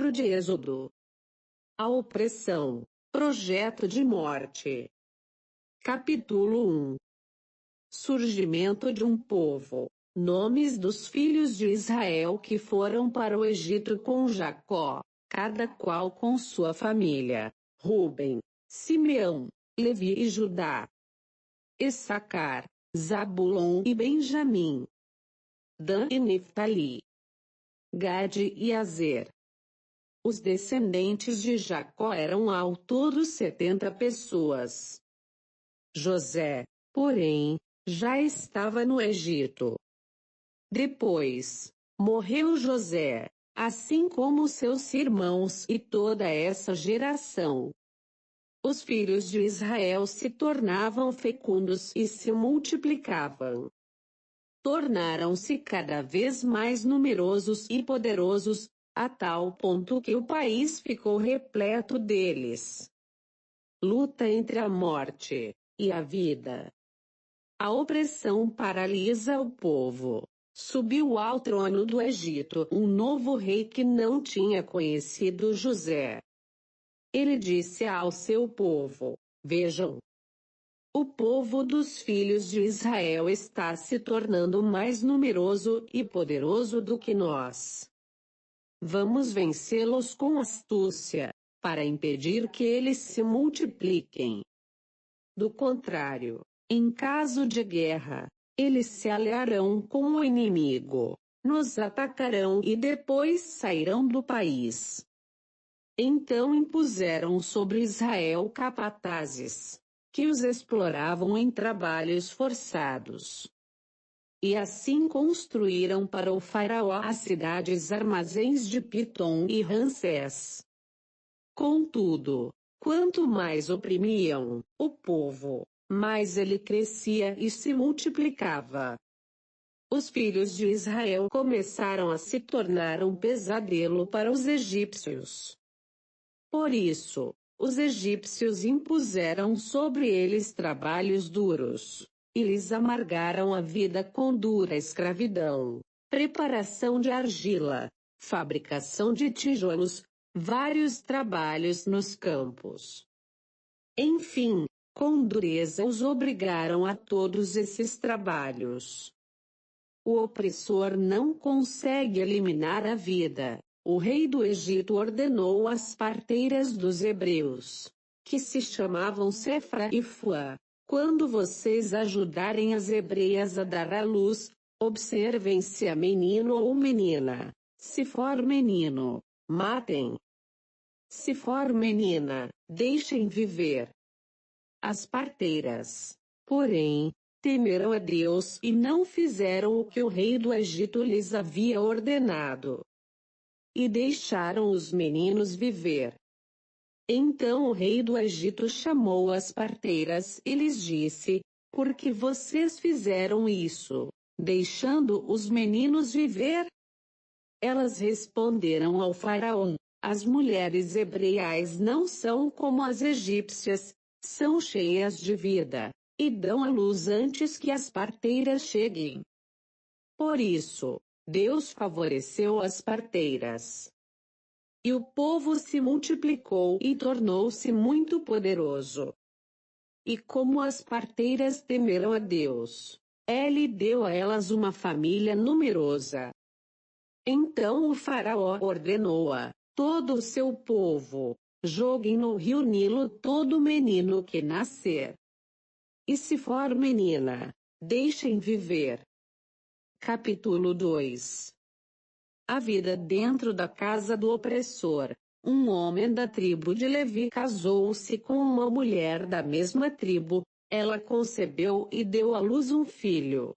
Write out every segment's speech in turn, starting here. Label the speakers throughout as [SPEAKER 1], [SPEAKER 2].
[SPEAKER 1] Livro de Êxodo. A opressão. Projeto de morte. Capítulo 1. Surgimento de um povo. Nomes dos filhos de Israel que foram para o Egito com Jacó, cada qual com sua família: Rúben, Simeão, Levi e Judá. Issacar, Zabulon e Benjamim. Dan e Neftali. Gade e Azer. Os descendentes de Jacó eram ao todo 70 pessoas. José, porém, já estava no Egito. Depois, morreu José, assim como seus irmãos e toda essa geração. Os filhos de Israel se tornavam fecundos e se multiplicavam. Tornaram-se cada vez mais numerosos e poderosos, a tal ponto que o país ficou repleto deles. Luta entre a morte e a vida. A opressão paralisa o povo. Subiu ao trono do Egito um novo rei que não tinha conhecido José. Ele disse ao seu povo: vejam, o povo dos filhos de Israel está se tornando mais numeroso e poderoso do que nós. Vamos vencê-los com astúcia, para impedir que eles se multipliquem. Do contrário, em caso de guerra, eles se aliarão com o inimigo, nos atacarão e depois sairão do país. Então impuseram sobre Israel capatazes, que os exploravam em trabalhos forçados. E assim construíram para o faraó as cidades armazéns de Pitom e Ramsés. Contudo, quanto mais oprimiam o povo, mais ele crescia e se multiplicava. Os filhos de Israel começaram a se tornar um pesadelo para os egípcios. Por isso, os egípcios impuseram sobre eles trabalhos duros, e lhes amargaram a vida com dura escravidão, preparação de argila, fabricação de tijolos, vários trabalhos nos campos. Enfim, com dureza os obrigaram a todos esses trabalhos. O opressor não consegue eliminar a vida. O rei do Egito ordenou às parteiras dos hebreus, que se chamavam Sefra e Fuá: quando vocês ajudarem as hebreias a dar à luz, observem se é menino ou menina. Se for menino, matem. Se for menina, deixem viver. As parteiras, porém, temeram a Deus e não fizeram o que o rei do Egito lhes havia ordenado. E deixaram os meninos viver. Então o rei do Egito chamou as parteiras e lhes disse: por que vocês fizeram isso, deixando os meninos viver? Elas responderam ao faraó: as mulheres hebreias não são como as egípcias, são cheias de vida, e dão à luz antes que as parteiras cheguem. Por isso, Deus favoreceu as parteiras. E o povo se multiplicou e tornou-se muito poderoso. E como as parteiras temeram a Deus, ele deu a elas uma família numerosa. Então o faraó ordenou a todo o seu povo: joguem no rio Nilo todo menino que nascer. E se for menina, deixem viver. Capítulo 2. A vida dentro da casa do opressor. Um homem da tribo de Levi casou-se com uma mulher da mesma tribo. Ela concebeu e deu à luz um filho.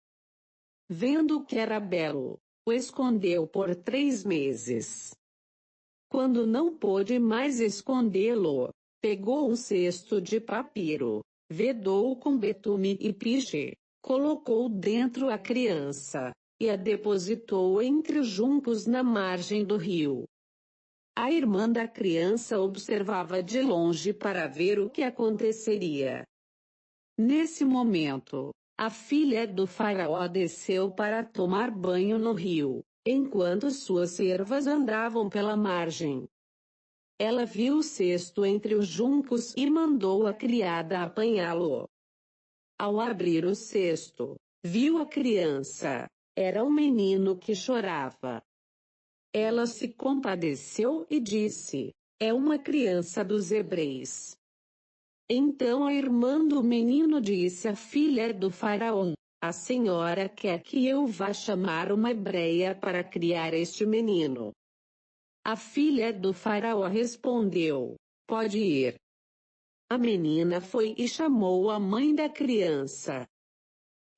[SPEAKER 1] Vendo que era belo, o escondeu por 3 meses. Quando não pôde mais escondê-lo, pegou um cesto de papiro, vedou com betume e piche, colocou dentro a criança, e a depositou entre os juncos na margem do rio. A irmã da criança observava de longe para ver o que aconteceria. Nesse momento, a filha do faraó desceu para tomar banho no rio, enquanto suas servas andavam pela margem. Ela viu o cesto entre os juncos e mandou a criada apanhá-lo. Ao abrir o cesto, viu a criança. Era um menino que chorava. Ela se compadeceu e disse: é uma criança dos hebreus. Então a irmã do menino disse à filha do faraó: a senhora quer que eu vá chamar uma hebreia para criar este menino? A filha do faraó respondeu: pode ir. A menina foi e chamou a mãe da criança.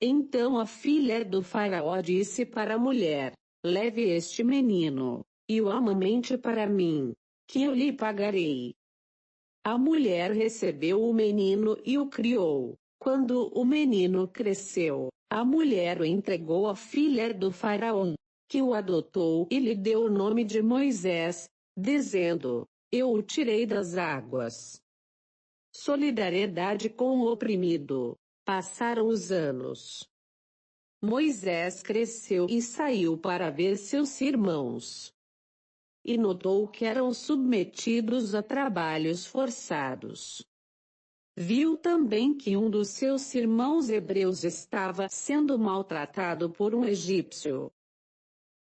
[SPEAKER 1] Então a filha do faraó disse para a mulher: leve este menino, e o amamente para mim, que eu lhe pagarei. A mulher recebeu o menino e o criou. Quando o menino cresceu, a mulher o entregou à filha do faraó, que o adotou e lhe deu o nome de Moisés, dizendo: eu o tirei das águas. Solidariedade com o oprimido. Passaram os anos. Moisés cresceu e saiu para ver seus irmãos. E notou que eram submetidos a trabalhos forçados. Viu também que um dos seus irmãos hebreus estava sendo maltratado por um egípcio.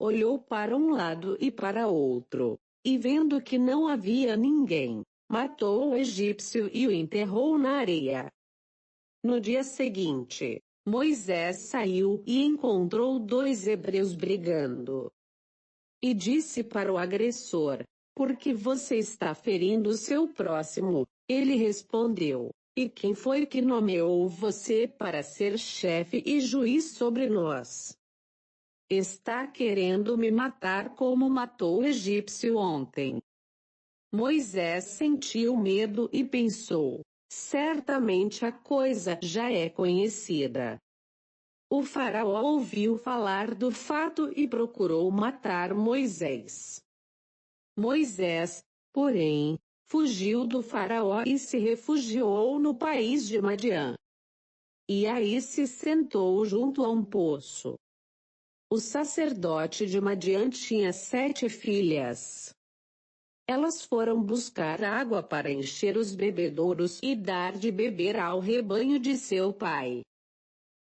[SPEAKER 1] Olhou para um lado e para outro, e vendo que não havia ninguém, matou o egípcio e o enterrou na areia. No dia seguinte, Moisés saiu e encontrou 2 hebreus brigando. E disse para o agressor: por que você está ferindo seu próximo? Ele respondeu: e quem foi que nomeou você para ser chefe e juiz sobre nós? Está querendo me matar como matou o egípcio ontem. Moisés sentiu medo e pensou: certamente a coisa já é conhecida. O faraó ouviu falar do fato e procurou matar Moisés. Moisés, porém, fugiu do faraó e se refugiou no país de Madiã. E aí se sentou junto a um poço. O sacerdote de Madiã tinha 7 filhas. Elas foram buscar água para encher os bebedouros e dar de beber ao rebanho de seu pai.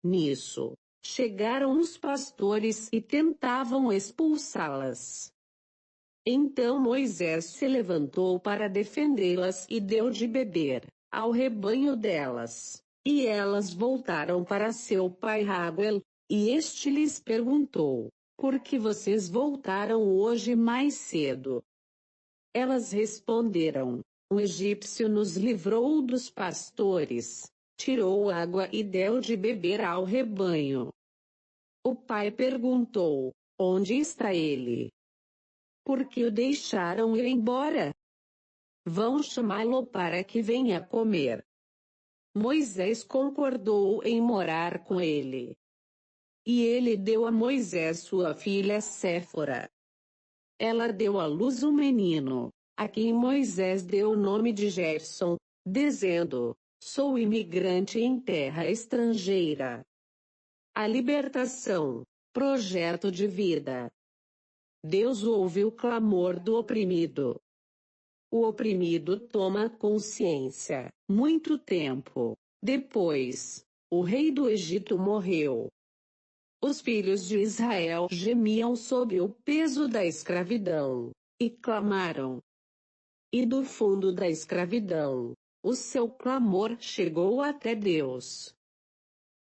[SPEAKER 1] Nisso, chegaram os pastores e tentavam expulsá-las. Então Moisés se levantou para defendê-las e deu de beber ao rebanho delas. E elas voltaram para seu pai Raguel, e este lhes perguntou: por que vocês voltaram hoje mais cedo? Elas responderam: o egípcio nos livrou dos pastores, tirou água e deu de beber ao rebanho. O pai perguntou: onde está ele? Por que o deixaram ir embora? Vão chamá-lo para que venha comer. Moisés concordou em morar com ele. E ele deu a Moisés sua filha Séfora. Ela deu à luz um menino, a quem Moisés deu o nome de Gerson, dizendo: sou imigrante em terra estrangeira. A libertação, projeto de vida. Deus ouve o clamor do oprimido. O oprimido toma consciência. Muito tempo depois, o rei do Egito morreu. Os filhos de Israel gemiam sob o peso da escravidão, e clamaram. E do fundo da escravidão, o seu clamor chegou até Deus.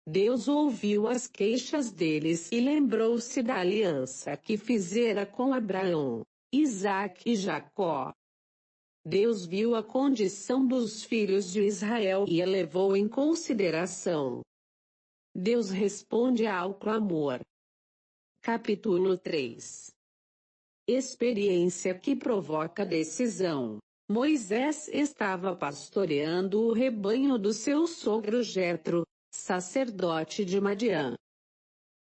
[SPEAKER 1] Deus ouviu as queixas deles e lembrou-se da aliança que fizera com Abraão, Isaque e Jacó. Deus viu a condição dos filhos de Israel e a levou em consideração. Deus responde ao clamor. Capítulo 3. Experiência que provoca decisão. Moisés estava pastoreando o rebanho do seu sogro Jetro, sacerdote de Madiã.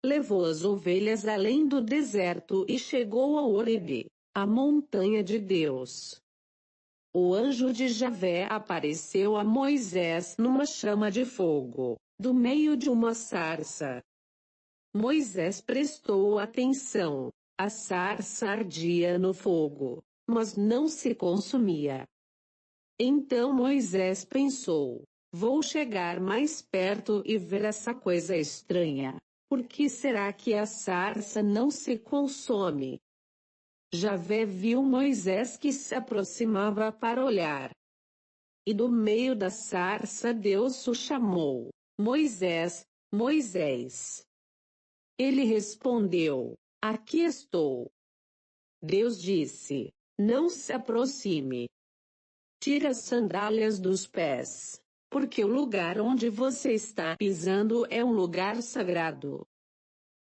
[SPEAKER 1] Levou as ovelhas além do deserto e chegou a Horebe, a montanha de Deus. O anjo de Javé apareceu a Moisés numa chama de fogo, do meio de uma sarça. Moisés prestou atenção. A sarça ardia no fogo, mas não se consumia. Então Moisés pensou: vou chegar mais perto e ver essa coisa estranha. Por que será que a sarça não se consome? Javé viu Moisés que se aproximava para olhar. E do meio da sarça Deus o chamou: Moisés, Moisés. Ele respondeu: aqui estou. Deus disse: não se aproxime. Tire as sandálias dos pés, porque o lugar onde você está pisando é um lugar sagrado.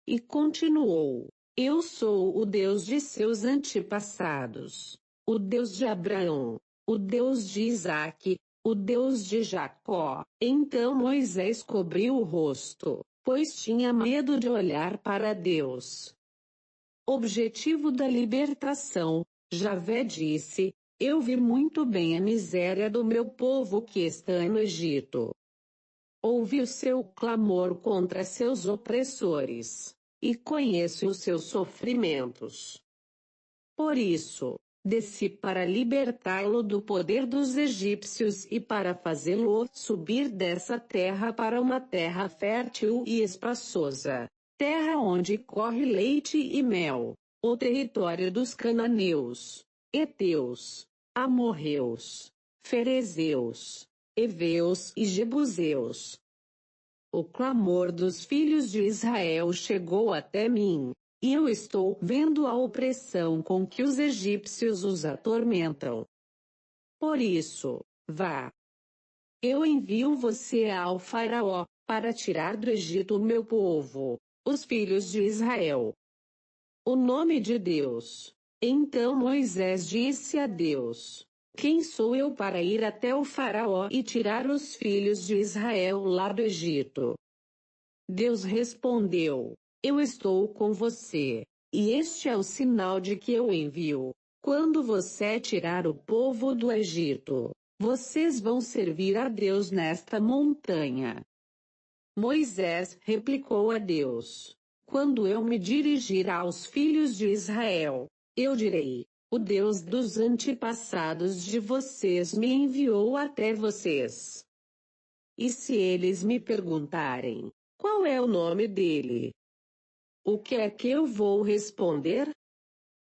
[SPEAKER 1] E continuou: eu sou o Deus de seus antepassados, o Deus de Abraão, o Deus de Isaque, o Deus de Jacó. Então Moisés cobriu o rosto, pois tinha medo de olhar para Deus. Objetivo da libertação. Javé disse: eu vi muito bem a miséria do meu povo que está no Egito. Ouvi o seu clamor contra seus opressores, e conheço os seus sofrimentos. Por isso, desci para libertá-lo do poder dos egípcios e para fazê-lo subir dessa terra para uma terra fértil e espaçosa, terra onde corre leite e mel, o território dos cananeus, heteus, amorreus, ferezeus, heveus e jebuseus. O clamor dos filhos de Israel chegou até mim, e eu estou vendo a opressão com que os egípcios os atormentam. Por isso, vá. Eu envio você ao Faraó, para tirar do Egito o meu povo, os filhos de Israel. O nome de Deus. Então Moisés disse a Deus: quem sou eu para ir até o Faraó e tirar os filhos de Israel lá do Egito? Deus respondeu: eu estou com você, e este é o sinal de que eu envio. Quando você tirar o povo do Egito, vocês vão servir a Deus nesta montanha. Moisés replicou a Deus: quando eu me dirigir aos filhos de Israel, eu direi: o Deus dos antepassados de vocês me enviou até vocês. E se eles me perguntarem: qual é o nome dele? O que é que eu vou responder?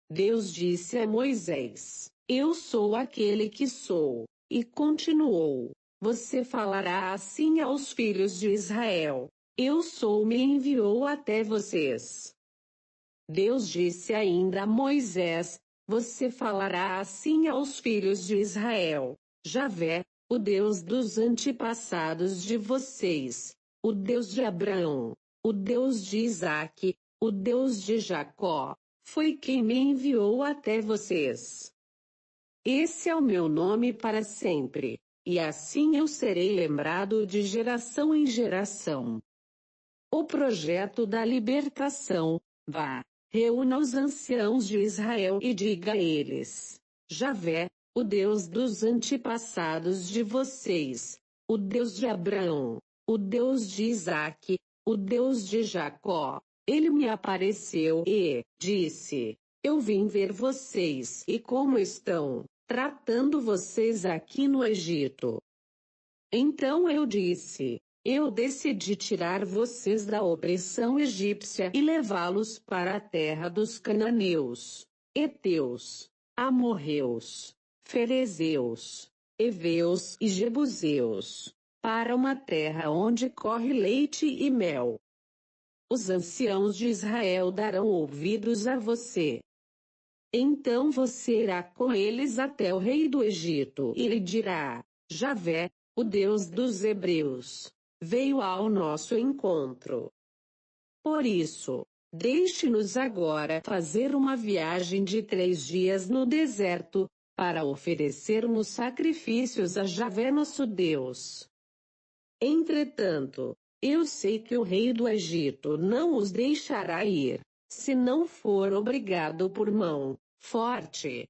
[SPEAKER 1] Deus disse a Moisés: eu sou aquele que sou. E continuou: você falará assim aos filhos de Israel: eu sou me enviou até vocês. Deus disse ainda a Moisés: você falará assim aos filhos de Israel: Javé, o Deus dos antepassados de vocês, o Deus de Abraão, o Deus de Isaque, o Deus de Jacó, foi quem me enviou até vocês. Esse é o meu nome para sempre, e assim eu serei lembrado de geração em geração. O projeto da libertação. Vá, reúna os anciãos de Israel e diga a eles: Javé, o Deus dos antepassados de vocês, o Deus de Abraão, o Deus de Isaque, o Deus de Jacó, ele me apareceu e disse: eu vim ver vocês e como estão tratando vocês aqui no Egito. Então eu disse: eu decidi tirar vocês da opressão egípcia e levá-los para a terra dos cananeus, heteus, amorreus, ferezeus, heveus e jebuseus, para uma terra onde corre leite e mel. Os anciãos de Israel darão ouvidos a você. Então você irá com eles até o rei do Egito e lhe dirá: Javé, o Deus dos hebreus, veio ao nosso encontro. Por isso, deixe-nos agora fazer uma viagem de 3 dias no deserto, para oferecermos sacrifícios a Javé nosso Deus. Entretanto, eu sei que o rei do Egito não os deixará ir, se não for obrigado por mão forte.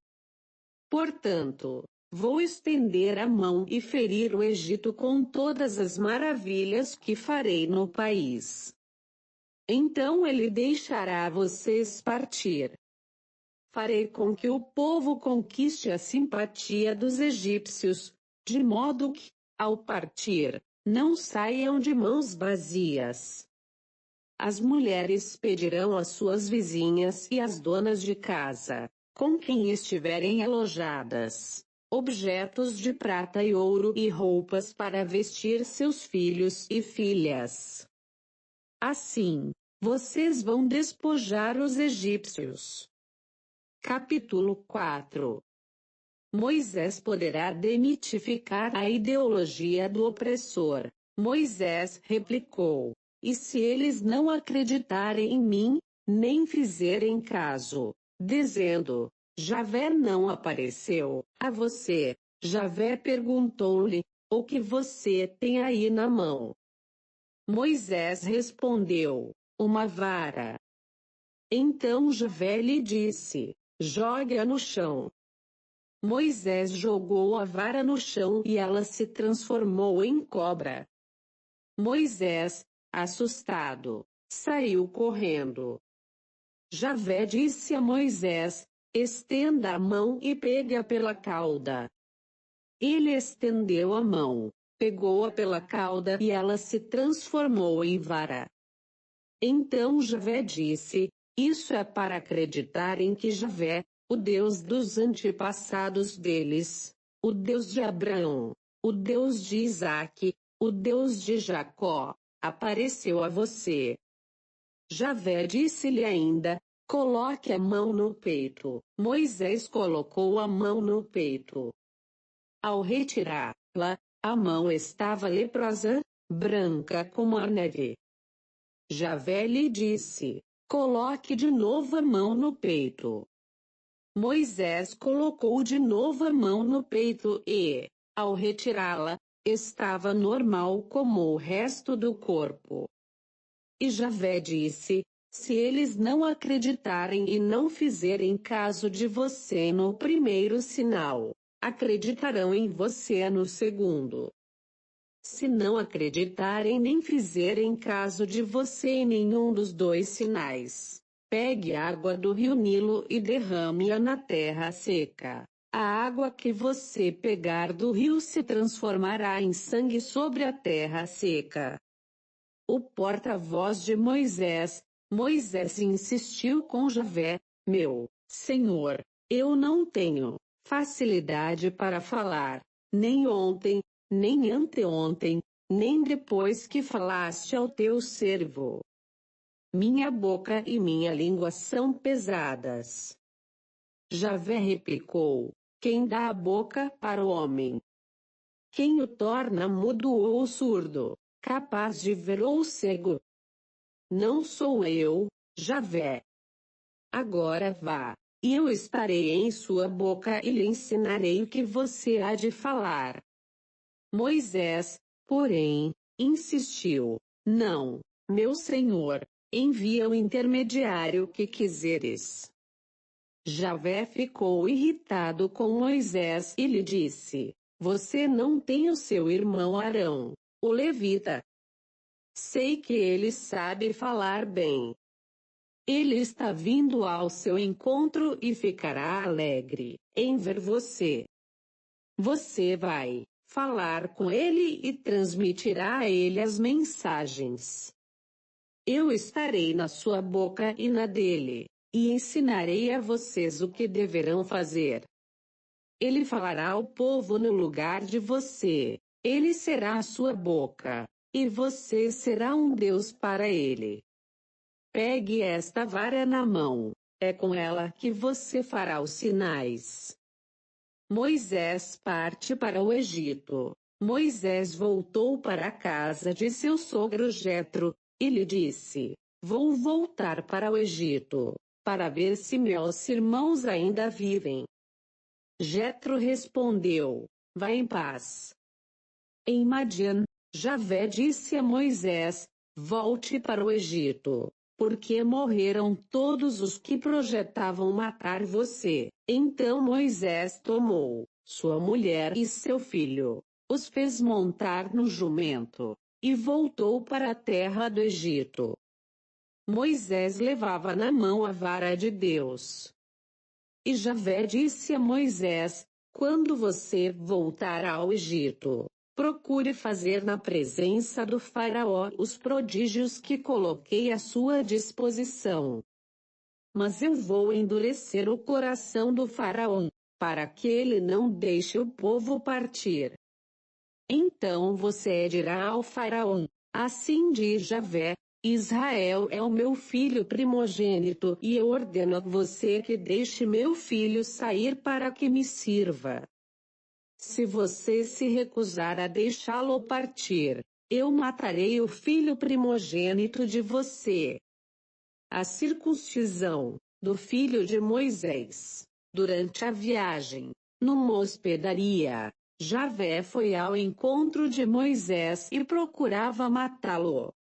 [SPEAKER 1] Portanto, vou estender a mão e ferir o Egito com todas as maravilhas que farei no país. Então ele deixará vocês partir. Farei com que o povo conquiste a simpatia dos egípcios, de modo que, ao partir, não saiam de mãos vazias. As mulheres pedirão às suas vizinhas e às donas de casa, com quem estiverem alojadas, objetos de prata e ouro e roupas para vestir seus filhos e filhas. Assim, vocês vão despojar os egípcios. Capítulo 4. Moisés poderá demitificar a ideologia do opressor. Moisés replicou: e se eles não acreditarem em mim, nem fizerem caso, dizendo: Javé não apareceu a você? Javé perguntou-lhe: o que você tem aí na mão? Moisés respondeu: uma vara. Então Javé lhe disse: jogue-a no chão. Moisés jogou a vara no chão e ela se transformou em cobra. Moisés, assustado, saiu correndo. Javé disse a Moisés: estenda a mão e pegue-a pela cauda. Ele estendeu a mão, pegou-a pela cauda e ela se transformou em vara. Então Javé disse: isso é para acreditarem que Javé, o Deus dos antepassados deles, o Deus de Abraão, o Deus de Isaque, o Deus de Jacó, apareceu a você. Javé disse-lhe ainda: coloque a mão no peito. Moisés colocou a mão no peito. Ao retirá-la, a mão estava leprosa, branca como a neve. Javé lhe disse: coloque de novo a mão no peito. Moisés colocou de novo a mão no peito e, ao retirá-la, estava normal como o resto do corpo. E Javé disse: se eles não acreditarem e não fizerem caso de você no primeiro sinal, acreditarão em você no segundo. Se não acreditarem nem fizerem caso de você em nenhum dos dois sinais, pegue água do rio Nilo e derrame-a na terra seca. A água que você pegar do rio se transformará em sangue sobre a terra seca. O porta-voz de Moisés insistiu com Javé: meu senhor, eu não tenho facilidade para falar, nem ontem, nem anteontem, nem depois que falaste ao teu servo. Minha boca e minha língua são pesadas. Javé replicou: quem dá a boca para o homem? Quem o torna mudo ou surdo, capaz de ver ou cego? Não sou eu, Javé. Agora vá, e eu estarei em sua boca e lhe ensinarei o que você há de falar. Moisés, porém, insistiu: não, meu senhor, envia o intermediário que quiseres. Javé ficou irritado com Moisés e lhe disse: você não tem o seu irmão Arão, o levita. Sei que ele sabe falar bem. Ele está vindo ao seu encontro e ficará alegre em ver você. Você vai falar com ele e transmitirá a ele as mensagens. Eu estarei na sua boca e na dele, e ensinarei a vocês o que deverão fazer. Ele falará ao povo no lugar de você. Ele será a sua boca, e você será um Deus para ele. Pegue esta vara na mão, é com ela que você fará os sinais. Moisés parte para o Egito. Moisés voltou para a casa de seu sogro Jetro, e lhe disse: vou voltar para o Egito, para ver se meus irmãos ainda vivem. Jetro respondeu: vá em paz. Em Madian, Javé disse a Moisés: volte para o Egito, porque morreram todos os que projetavam matar você. Então Moisés tomou sua mulher e seu filho, os fez montar no jumento, e voltou para a terra do Egito. Moisés levava na mão a vara de Deus. E Javé disse a Moisés: quando você voltar ao Egito, procure fazer na presença do Faraó os prodígios que coloquei à sua disposição. Mas eu vou endurecer o coração do Faraó, para que ele não deixe o povo partir. Então você dirá ao Faraó: assim diz Javé, Israel é o meu filho primogênito, e eu ordeno a você que deixe meu filho sair para que me sirva. Se você se recusar a deixá-lo partir, eu matarei o filho primogênito de você. A circuncisão do filho de Moisés. Durante a viagem, numa hospedaria, Javé foi ao encontro de Moisés e procurava matá-lo.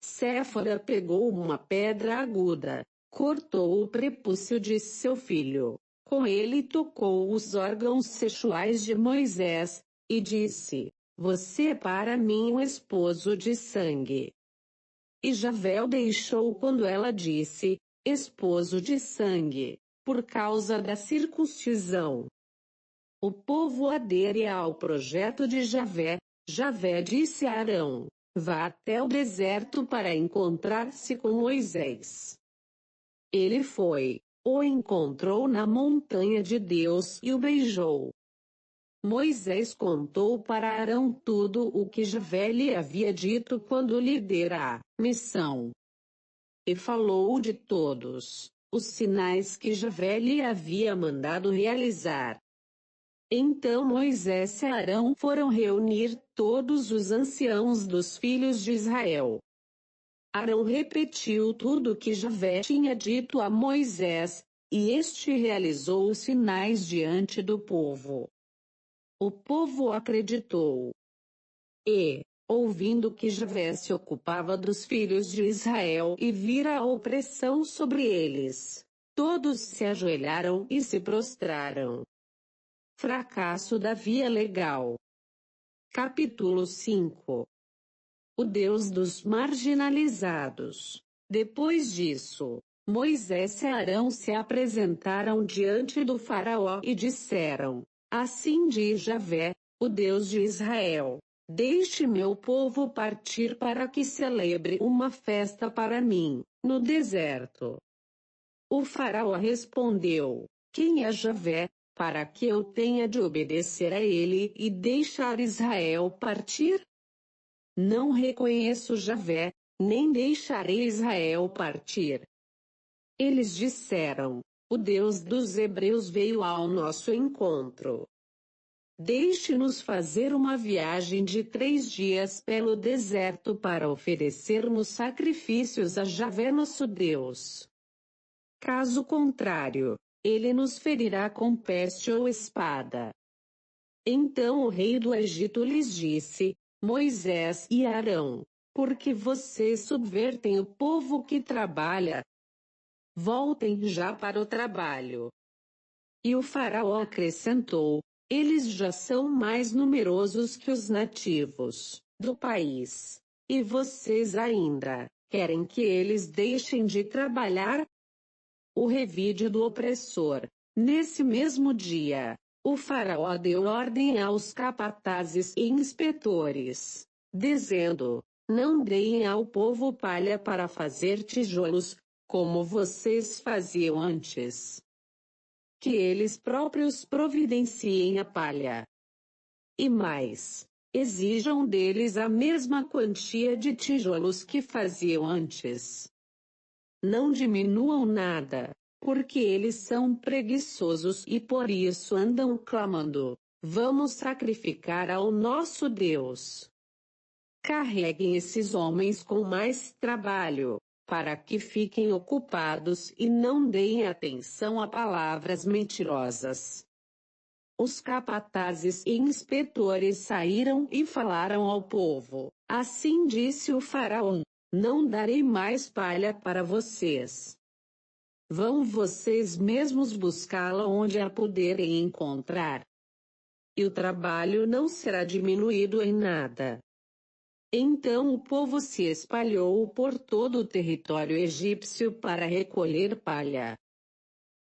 [SPEAKER 1] Séfora pegou uma pedra aguda, cortou o prepúcio de seu filho. Com ele tocou os órgãos sexuais de Moisés, e disse: você é para mim um esposo de sangue. E Javé o deixou quando ela disse: esposo de sangue, por causa da circuncisão. O povo adere ao projeto de Javé. Javé disse a Arão: vá até o deserto para encontrar-se com Moisés. Ele foi, o encontrou na montanha de Deus e o beijou. Moisés contou para Arão tudo o que Javé lhe havia dito quando lhe dera a missão. E falou de todos os sinais que Javé lhe havia mandado realizar. Então Moisés e Arão foram reunir todos os anciãos dos filhos de Israel. Arão repetiu tudo o que Javé tinha dito a Moisés, e este realizou os sinais diante do povo. O povo acreditou. E, ouvindo que Javé se ocupava dos filhos de Israel e vira a opressão sobre eles, todos se ajoelharam e se prostraram. Fracasso da via legal. Capítulo 5. O Deus dos marginalizados. Depois disso, Moisés e Arão se apresentaram diante do Faraó e disseram: assim diz Javé, o Deus de Israel: deixe meu povo partir para que celebre uma festa para mim, no deserto. O Faraó respondeu: quem é Javé, para que eu tenha de obedecer a ele e deixar Israel partir? Não reconheço Javé, nem deixarei Israel partir. Eles disseram: o Deus dos Hebreus veio ao nosso encontro. Deixe-nos fazer uma viagem de 3 dias pelo deserto para oferecermos sacrifícios a Javé nosso Deus. Caso contrário, ele nos ferirá com peste ou espada. Então o rei do Egito lhes disse: Moisés e Arão, por que vocês subvertem o povo que trabalha? Voltem já para o trabalho. E o faraó acrescentou: eles já são mais numerosos que os nativos do país. E vocês ainda querem que eles deixem de trabalhar? O revide do opressor. Nesse mesmo dia, o faraó deu ordem aos capatazes e inspetores, dizendo: não deem ao povo palha para fazer tijolos, como vocês faziam antes. Que eles próprios providenciem a palha. E mais, exijam deles a mesma quantia de tijolos que faziam antes. Não diminuam nada, porque eles são preguiçosos e por isso andam clamando: vamos sacrificar ao nosso Deus. Carreguem esses homens com mais trabalho, para que fiquem ocupados e não deem atenção a palavras mentirosas. Os capatazes e inspetores saíram e falaram ao povo: assim disse o faraó: não darei mais palha para vocês. Vão vocês mesmos buscá-la onde a puderem encontrar. E o trabalho não será diminuído em nada. Então o povo se espalhou por todo o território egípcio para recolher palha.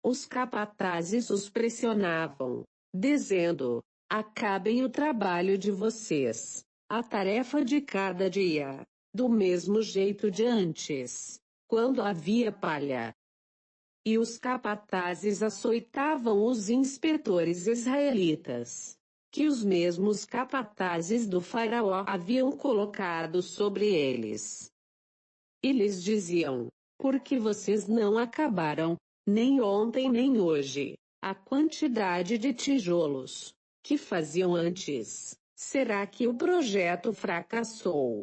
[SPEAKER 1] Os capatazes os pressionavam, dizendo: acabem o trabalho de vocês, a tarefa de cada dia, do mesmo jeito de antes, quando havia palha. E os capatazes açoitavam os inspetores israelitas, que os mesmos capatazes do faraó haviam colocado sobre eles. E lhes diziam: por que vocês não acabaram, nem ontem nem hoje, a quantidade de tijolos que faziam antes? Será que o projeto fracassou?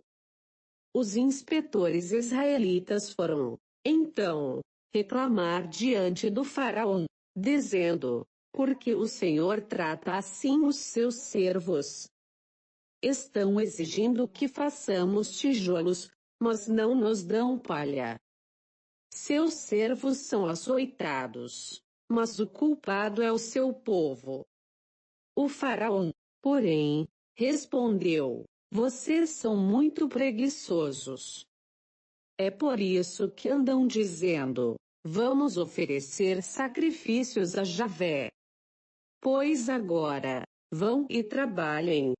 [SPEAKER 1] Os inspetores israelitas foram, então, reclamar diante do faraó, dizendo: por que o Senhor trata assim os seus servos? Estão exigindo que façamos tijolos, mas não nos dão palha. Seus servos são açoitados, mas o culpado é o seu povo. O faraó, porém, respondeu: vocês são muito preguiçosos. É por isso que andam dizendo: vamos oferecer sacrifícios a Javé. Pois agora, vão e trabalhem.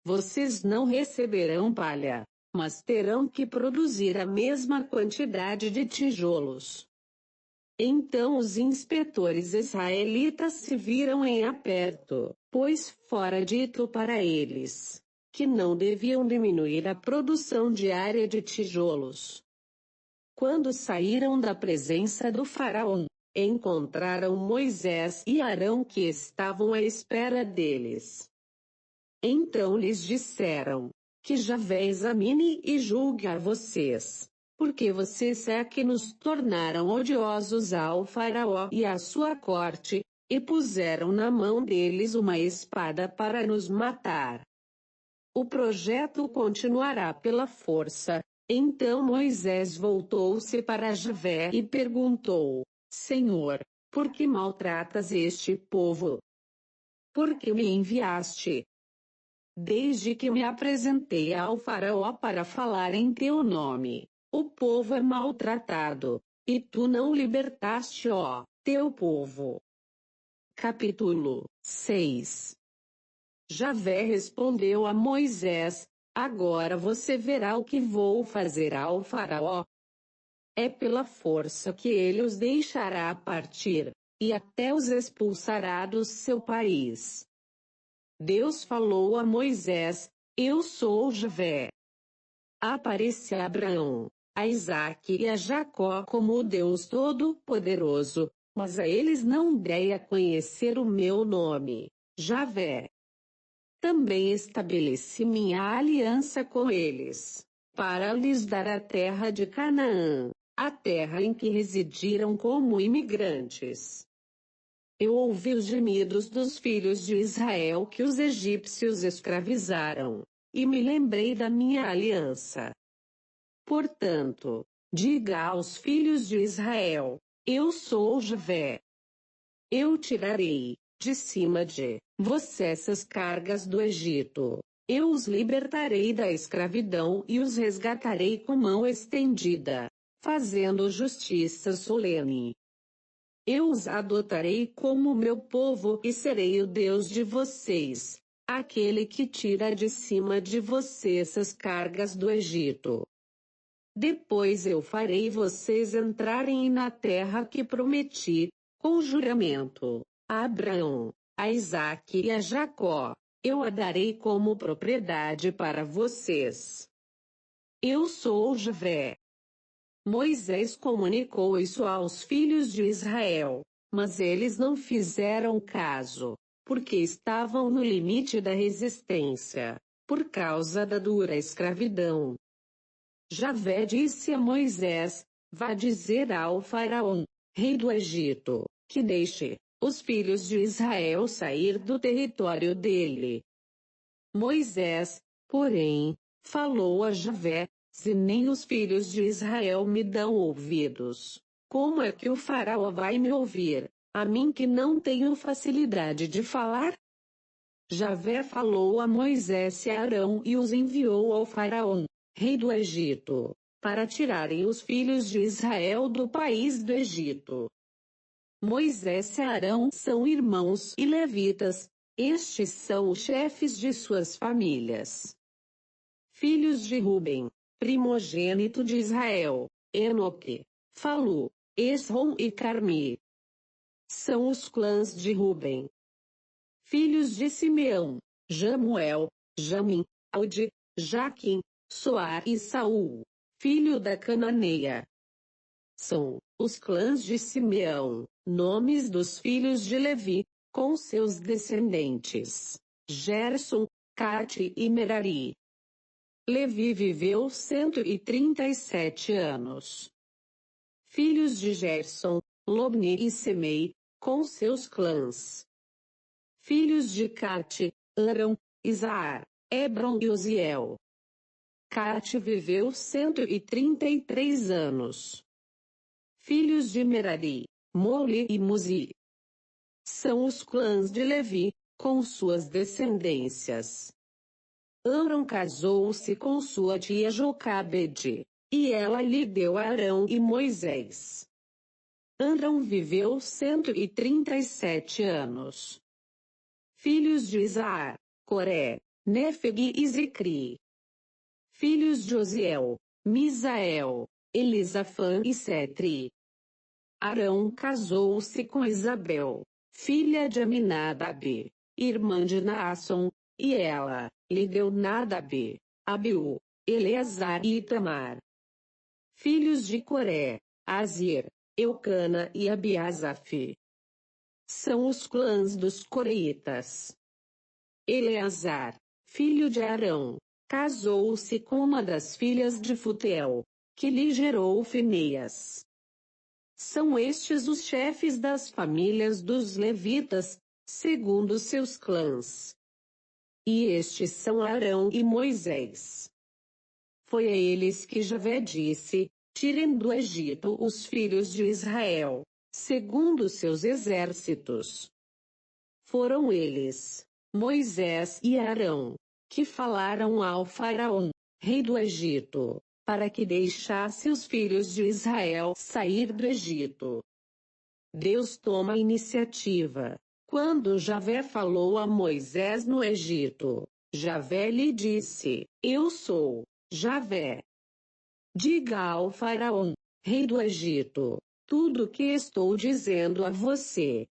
[SPEAKER 1] Vocês não receberão palha, mas terão que produzir a mesma quantidade de tijolos. Então os inspetores israelitas se viram em aperto, pois fora dito para eles que não deviam diminuir a produção diária de tijolos. Quando saíram da presença do faraó, encontraram Moisés e Arão que estavam à espera deles. Então lhes disseram: que Javé examine e julgue a vocês, porque vocês é que nos tornaram odiosos ao faraó e à sua corte, e puseram na mão deles uma espada para nos matar. O projeto continuará pela força. Então Moisés voltou-se para Javé e perguntou: Senhor, por que maltratas este povo? Por que me enviaste? Desde que me apresentei ao faraó para falar em teu nome, o povo é maltratado, e tu não libertaste, ó, teu povo. Capítulo 6. Javé respondeu a Moisés: agora você verá o que vou fazer ao faraó. É pela força que ele os deixará partir, e até os expulsará do seu país. Deus falou a Moisés: eu sou Javé. Aparece a Abraão, a Isaque e a Jacó como o Deus Todo-Poderoso, mas a eles não dei a conhecer o meu nome, Javé. Também estabeleci minha aliança com eles, para lhes dar a terra de Canaã, a terra em que residiram como imigrantes. Eu ouvi os gemidos dos filhos de Israel que os egípcios escravizaram, e me lembrei da minha aliança. Portanto, diga aos filhos de Israel: eu sou Javé. Eu tirarei de cima de você essas cargas do Egito. Eu os libertarei da escravidão e os resgatarei com mão estendida, fazendo justiça solene. Eu os adotarei como meu povo e serei o Deus de vocês, aquele que tira de cima de você essas cargas do Egito. Depois eu farei vocês entrarem na terra que prometi, com juramento, a Abraão, a Isaque e a Jacó. Eu a darei como propriedade para vocês. Eu sou Javé. Moisés comunicou isso aos filhos de Israel, mas eles não fizeram caso, porque estavam no limite da resistência, por causa da dura escravidão. Javé disse a Moisés: vá dizer ao faraó, rei do Egito, que deixe os filhos de Israel sair do território dele. Moisés, porém, falou a Javé: se nem os filhos de Israel me dão ouvidos, como é que o faraó vai me ouvir, a mim que não tenho facilidade de falar? Javé falou a Moisés e a Arão e os enviou ao faraó, rei do Egito, para tirarem os filhos de Israel do país do Egito. Moisés e Arão são irmãos e levitas, estes são os chefes de suas famílias. Filhos de Ruben, primogênito de Israel, Enoque, Falu, Esrom e Carmi. São os clãs de Ruben. Filhos de Simeão, Jamuel, Jamim, Audi, Jaquim, Soar e Saul, filho da Cananeia. São os clãs de Simeão, nomes dos filhos de Levi, com seus descendentes: Gerson, Cate e Merari. Levi viveu 137 anos. Filhos de Gerson, Lobni e Semei, com seus clãs. Filhos de Cate, Arão, Isaar, Hebron e Uziel. Cate viveu 133 anos. Filhos de Merari, Moli e Muzi. São os clãs de Levi, com suas descendências. Arão casou-se com sua tia Jocabede, e ela lhe deu Arão e Moisés. Arão viveu 137 anos. Filhos de Isaar, Coré, Néfeg e Zicri. Filhos de Osiel, Misael, Elisafã e Setri. Arão casou-se com Isabel, filha de Aminadab, irmã de Naasson, e ela lhe deu Nadab, Abiú, Eleazar e Itamar. Filhos de Coré, Azir, Eucana e Abiasaf. São os clãs dos coreitas. Eleazar, filho de Arão, casou-se com uma das filhas de Futel, que lhe gerou Finéias. São estes os chefes das famílias dos levitas, segundo seus clãs. E estes são Arão e Moisés. Foi a eles que Javé disse: tirem do Egito os filhos de Israel, segundo seus exércitos. Foram eles, Moisés e Arão, que falaram ao faraó, rei do Egito, para que deixasse os filhos de Israel sair do Egito. Deus toma a iniciativa. Quando Javé falou a Moisés no Egito, Javé lhe disse: eu sou Javé. Diga ao faraó, rei do Egito, tudo o que estou dizendo a você.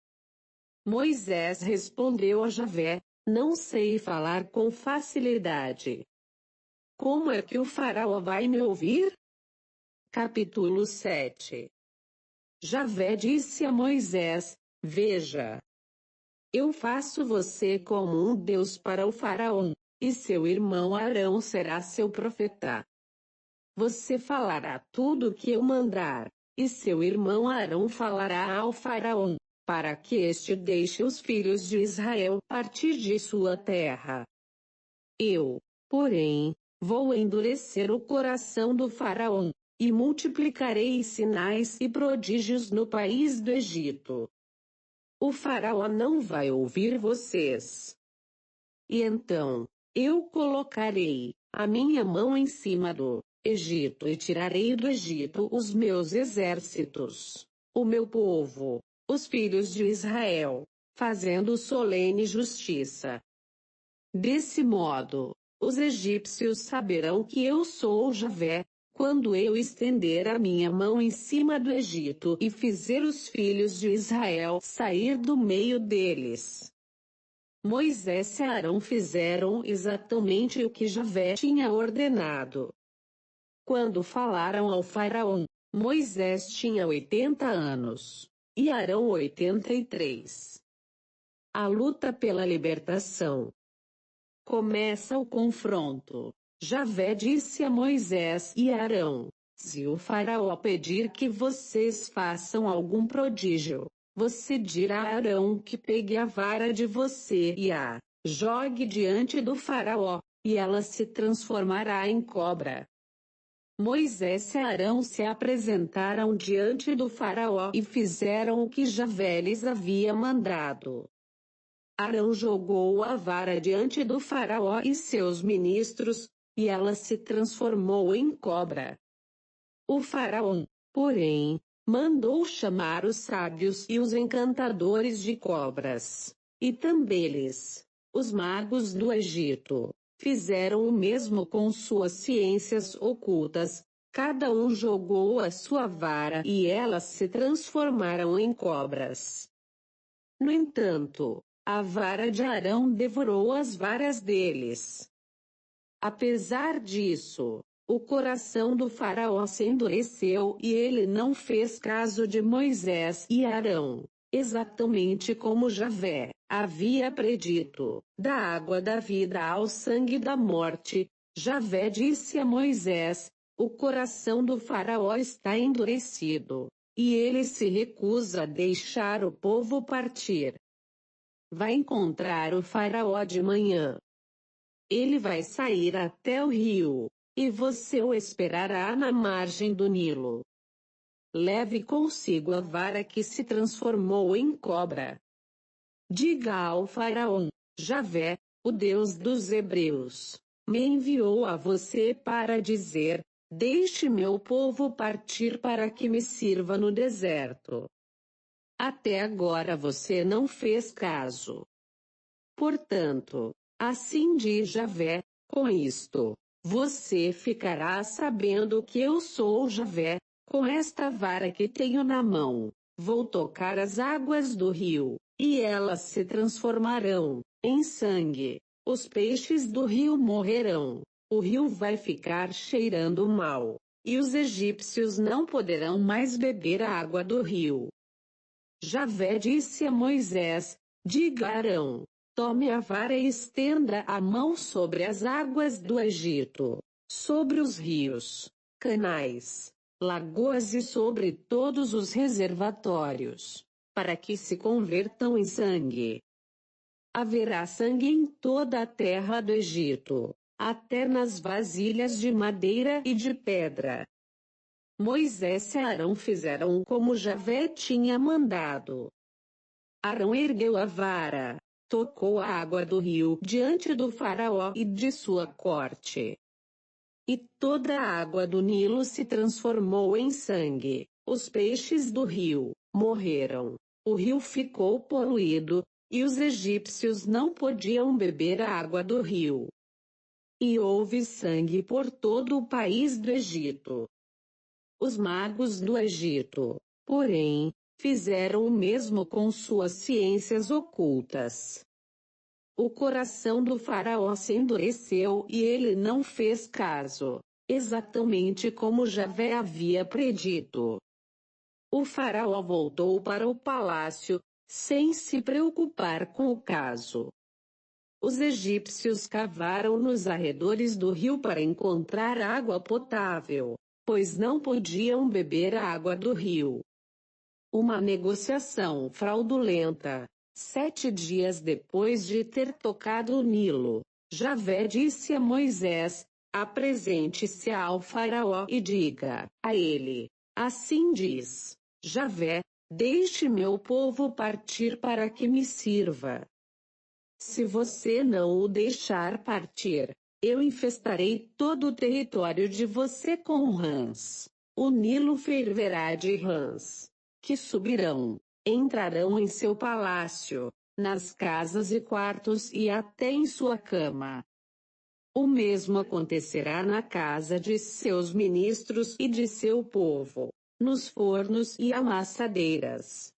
[SPEAKER 1] Moisés respondeu a Javé: não sei falar com facilidade. Como é que o faraó vai me ouvir? Capítulo 7. Javé disse a Moisés: veja, eu faço você como um Deus para o faraó, e seu irmão Arão será seu profeta. Você falará tudo o que eu mandar, e seu irmão Arão falará ao faraó, para que este deixe os filhos de Israel partir de sua terra. Eu, porém, vou endurecer o coração do faraó, e multiplicarei sinais e prodígios no país do Egito. O faraó não vai ouvir vocês. E então, eu colocarei a minha mão em cima do Egito e tirarei do Egito os meus exércitos, o meu povo, os filhos de Israel, fazendo solene justiça. Desse modo, os egípcios saberão que eu sou Javé, quando eu estender a minha mão em cima do Egito e fizer os filhos de Israel sair do meio deles. Moisés e Arão fizeram exatamente o que Javé tinha ordenado. Quando falaram ao faraó, Moisés tinha 80 anos, e Arão 83. A luta pela libertação. Começa o confronto. Javé disse a Moisés e Arão: se o faraó pedir que vocês façam algum prodígio, você dirá a Arão que pegue a vara de você e a jogue diante do faraó, e ela se transformará em cobra. Moisés e Arão se apresentaram diante do faraó e fizeram o que Javé lhes havia mandado. Arão jogou a vara diante do faraó e seus ministros, e ela se transformou em cobra. O faraó, porém, mandou chamar os sábios e os encantadores de cobras. E também eles, os magos do Egito, fizeram o mesmo com suas ciências ocultas. Cada um jogou a sua vara e elas se transformaram em cobras. No entanto, a vara de Arão devorou as varas deles. Apesar disso, o coração do faraó se endureceu e ele não fez caso de Moisés e Arão, exatamente como Javé havia predito. Da água da vida ao sangue da morte, Javé disse a Moisés: o coração do faraó está endurecido, e ele se recusa a deixar o povo partir. Vai encontrar o faraó de manhã. Ele vai sair até o rio, e você o esperará na margem do Nilo. Leve consigo a vara que se transformou em cobra. Diga ao faraó: Javé, o Deus dos hebreus, me enviou a você para dizer: deixe meu povo partir para que me sirva no deserto. Até agora você não fez caso. Portanto, assim diz Javé, com isto, você ficará sabendo que eu sou Javé. Com esta vara que tenho na mão, vou tocar as águas do rio, e elas se transformarão em sangue. Os peixes do rio morrerão, o rio vai ficar cheirando mal, e os egípcios não poderão mais beber a água do rio. Javé disse a Moisés: diga a Arão: tome a vara e estenda a mão sobre as águas do Egito, sobre os rios, canais, lagoas e sobre todos os reservatórios, para que se convertam em sangue. Haverá sangue em toda a terra do Egito, até nas vasilhas de madeira e de pedra. Moisés e Arão fizeram como Javé tinha mandado. Arão ergueu a vara, tocou a água do rio diante do faraó e de sua corte. E toda a água do Nilo se transformou em sangue. Os peixes do rio morreram. O rio ficou poluído, e os egípcios não podiam beber a água do rio. E houve sangue por todo o país do Egito. Os magos do Egito, porém, fizeram o mesmo com suas ciências ocultas. O coração do faraó se endureceu e ele não fez caso, exatamente como Javé havia predito. O faraó voltou para o palácio, sem se preocupar com o caso. Os egípcios cavaram nos arredores do rio para encontrar água potável, pois não podiam beber a água do rio. Uma negociação fraudulenta. 7 dias depois de ter tocado o Nilo, Javé disse a Moisés: apresente-se ao faraó e diga a ele: assim diz Javé, deixe meu povo partir para que me sirva. Se você não o deixar partir, eu infestarei todo o território de você com rãs. O Nilo ferverá de rãs, que subirão, entrarão em seu palácio, nas casas e quartos e até em sua cama. O mesmo acontecerá na casa de seus ministros e de seu povo, nos fornos e amassadeiras.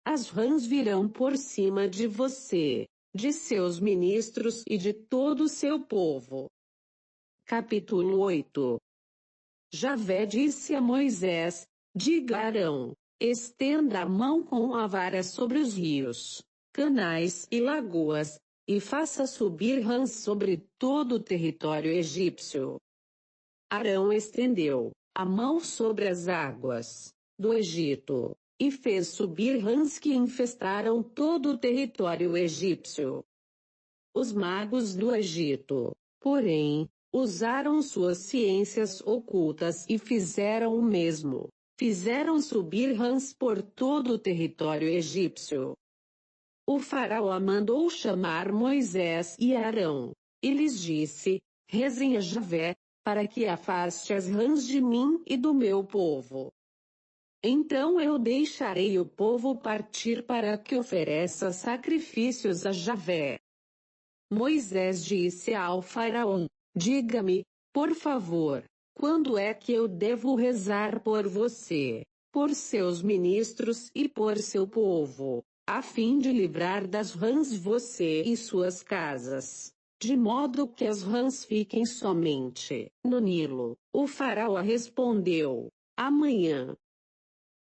[SPEAKER 1] As rãs virão por cima de você, de seus ministros e de todo o seu povo. Capítulo 8. Javé disse a Moisés: diga a Arão: estenda a mão com a vara sobre os rios, canais e lagoas, e faça subir rãs sobre todo o território egípcio. Arão estendeu a mão sobre as águas do Egito, e fez subir rãs que infestaram todo o território egípcio. Os magos do Egito, porém, usaram suas ciências ocultas e fizeram o mesmo. Fizeram subir rãs por todo o território egípcio. O faraó mandou chamar Moisés e Arão, e lhes disse: rezem a Javé, para que afaste as rãs de mim e do meu povo. Então eu deixarei o povo partir para que ofereça sacrifícios a Javé. Moisés disse ao faraó: diga-me, por favor, quando é que eu devo rezar por você, por seus ministros e por seu povo, a fim de livrar das rãs você e suas casas, de modo que as rãs fiquem somente no Nilo? O faraó respondeu: amanhã.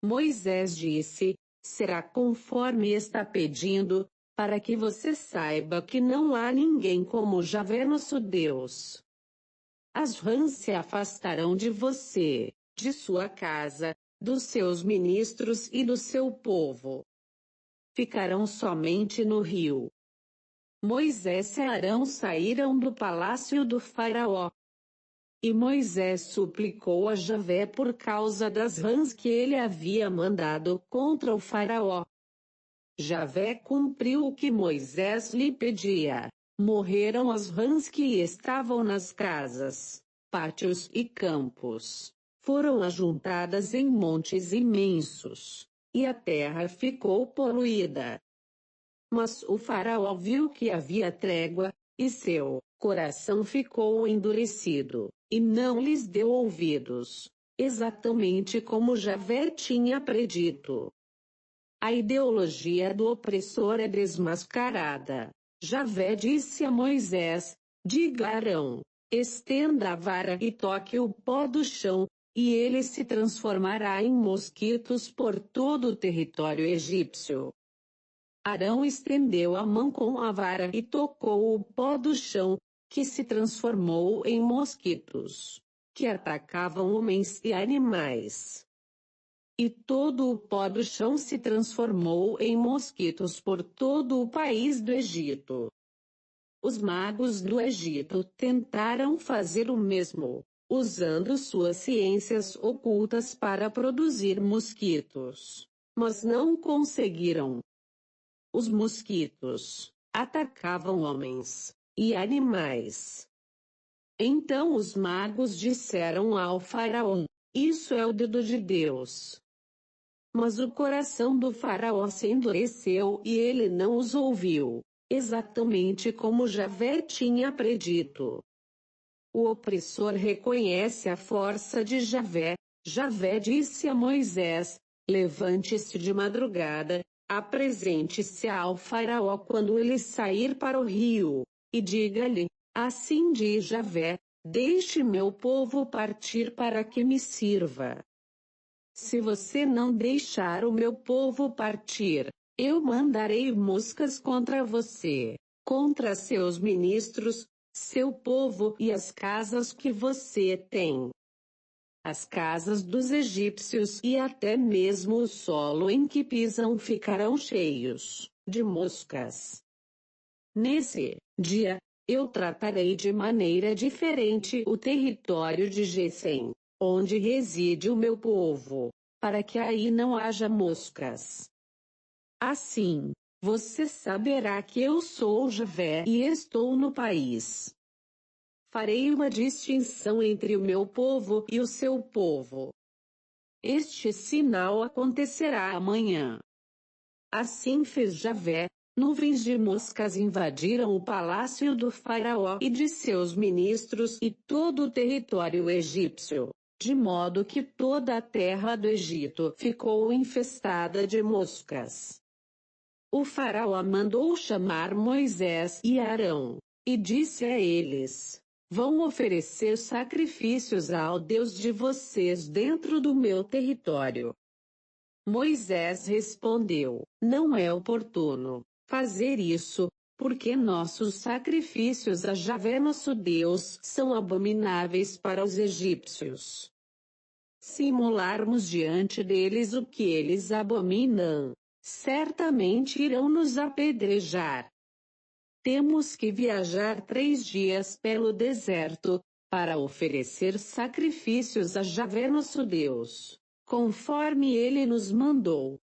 [SPEAKER 1] Moisés disse: será conforme está pedindo, para que você saiba que não há ninguém como Javé nosso Deus. As rãs se afastarão de você, de sua casa, dos seus ministros e do seu povo. Ficarão somente no rio. Moisés e Arão saíram do palácio do faraó. E Moisés suplicou a Javé por causa das rãs que ele havia mandado contra o faraó. Javé cumpriu o que Moisés lhe pedia. Morreram as rãs que estavam nas casas, pátios e campos. Foram ajuntadas em montes imensos. E a terra ficou poluída. Mas o faraó viu que havia trégua, e seu coração ficou endurecido, e não lhes deu ouvidos, exatamente como Javé tinha predito. A ideologia do opressor é desmascarada. Javé disse a Moisés: diga a Arão, estenda a vara e toque o pó do chão, e ele se transformará em mosquitos por todo o território egípcio. Arão estendeu a mão com a vara e tocou o pó do chão, que se transformou em mosquitos, que atacavam homens e animais. E todo o pó do chão se transformou em mosquitos por todo o país do Egito. Os magos do Egito tentaram fazer o mesmo, usando suas ciências ocultas para produzir mosquitos, mas não conseguiram. Os mosquitos atacavam homens e animais. Então os magos disseram ao faraó: isso é o dedo de Deus. Mas o coração do faraó se endureceu e ele não os ouviu, exatamente como Javé tinha predito. O opressor reconhece a força de Javé. Javé disse a Moisés: levante-se de madrugada, apresente-se ao faraó quando ele sair para o rio, e diga-lhe: assim diz Javé, deixe meu povo partir para que me sirva. Se você não deixar o meu povo partir, eu mandarei moscas contra você, contra seus ministros, seu povo e as casas que você tem. As casas dos egípcios e até mesmo o solo em que pisam ficarão cheios de moscas. Nesse dia, eu tratarei de maneira diferente o território de Gesem, onde reside o meu povo, para que aí não haja moscas. Assim, você saberá que eu sou Javé e estou no país. Farei uma distinção entre o meu povo e o seu povo. Este sinal acontecerá amanhã. Assim fez Javé. Nuvens de moscas invadiram o palácio do faraó e de seus ministros e todo o território egípcio, de modo que toda a terra do Egito ficou infestada de moscas. O faraó mandou chamar Moisés e Arão, e disse a eles: vão oferecer sacrifícios ao Deus de vocês dentro do meu território. Moisés respondeu: não é oportuno fazer isso, porque nossos sacrifícios a Javé nosso Deus são abomináveis para os egípcios. Se imularmos diante deles o que eles abominam, certamente irão nos apedrejar. Temos que viajar 3 dias pelo deserto, para oferecer sacrifícios a Javé nosso Deus, conforme ele nos mandou.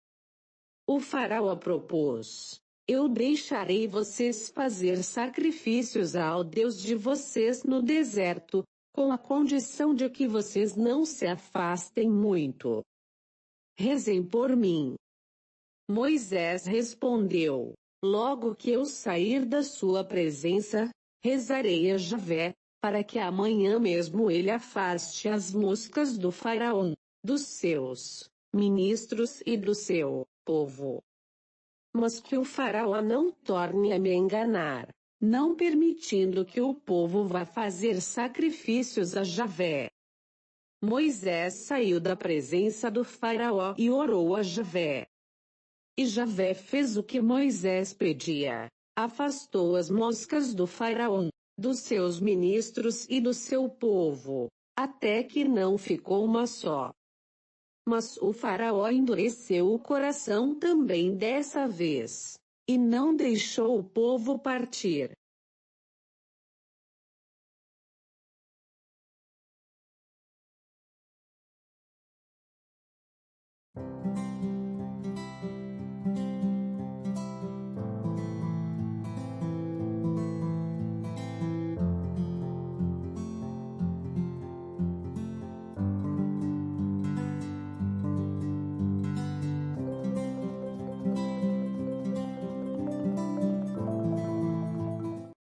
[SPEAKER 1] O faraó propôs: eu deixarei vocês fazer sacrifícios ao Deus de vocês no deserto, com a condição de que vocês não se afastem muito. rezem por mim. Moisés respondeu: logo que eu sair da sua presença, rezarei a Javé, para que amanhã mesmo ele afaste as moscas do faraó, dos seus ministros e do seu povo. Mas que o faraó não torne a me enganar, não permitindo que o povo vá fazer sacrifícios a Javé. Moisés saiu da presença do faraó e orou a Javé. E Javé fez o que Moisés pedia. Afastou as moscas do faraó, dos seus ministros e do seu povo, até que não ficou uma só. Mas o faraó endureceu o coração também dessa vez, e não deixou o povo partir.